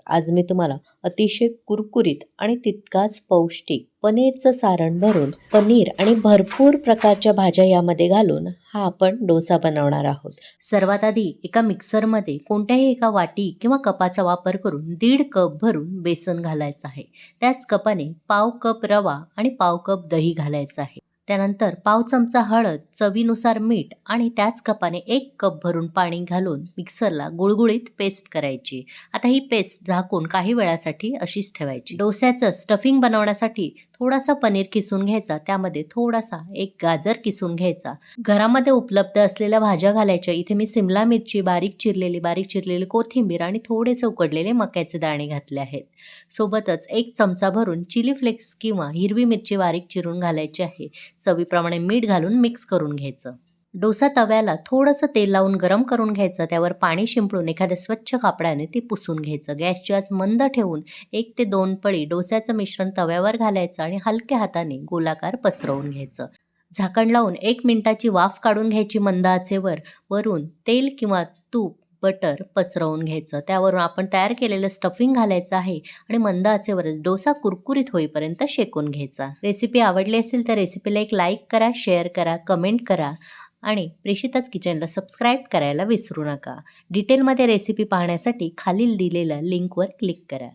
आज मी तुम्हाला अतिशय कुरकुरीत आणि तितकाच पौष्टिक पनीरचं सारण भरून पनीर आणि भरपूर प्रकारच्या भाज्या यामध्ये घालून हा आपण डोसा बनवणार आहोत. सर्वात आधी एका मिक्सरमध्ये कोणत्याही एका वाटी किंवा कपाचा वापर करून 1.5 कप भरून बेसन घालायचं आहे. त्याच कपाने पाव कप रवा आणि पाव कप दही घालायचं आहे. त्यानंतर पाव चमचा हळद, चवीनुसार मीठ आणि त्याच कपाने 1 कप भरून पाणी घालून मिक्सरला गुळगुळीत पेस्ट करायची. आता ही पेस्ट झाकून काही वेळासाठी अशीच ठेवायची. डोस्याचं स्टफिंग बनवण्यासाठी थोडासा पनीर किसून घ्यायचा, त्यामध्ये थोडासा एक गाजर किसून घ्यायचा. घरामध्ये उपलब्ध असलेल्या भाज्या घालायच्या. इथे मी सिमला मिरची बारीक चिरलेली कोथिंबीर आणि थोडेसे उकडलेले मक्याचे दाणे घातले आहेत. सोबतच 1 चमचा भरून चिली फ्लेक्स किंवा हिरवी मिरची बारीक चिरून घालायची आहे. चवीप्रमाणे मीठ घालून मिक्स करून घ्यायचं. डोसा तव्याला थोडंसं तेल लावून गरम करून घ्यायचं. त्यावर पाणी शिंपडून एखाद्या स्वच्छ कापडाने ते पुसून घ्यायचं. गॅसची आच मंद ठेवून 1 ते 2 पळी डोस्याचं मिश्रण तव्यावर घालायचं आणि हलक्या हाताने गोलाकार पसरवून घ्यायचं. झाकण लावून 1 मिनिटाची वाफ काढून घ्यायची मंद आचेवर. वरून तेल किंवा तूप, बटर पसरवून घ्यायचं. त्यावरून आपण तयार केलेलं स्टफिंग घालायचं आहे आणि मंद आचेवरच डोसा कुरकुरीत होईपर्यंत शेकून घ्यायचा. रेसिपी आवडली असेल तर रेसिपीला एक लाईक करा, शेअर करा, कमेंट करा आणि प्रेषिताच किचनला सबस्क्राईब करायला विसरू नका. डिटेलमध्ये रेसिपी पाहण्यासाठी खालील दिलेल्या लिंकवर क्लिक करा.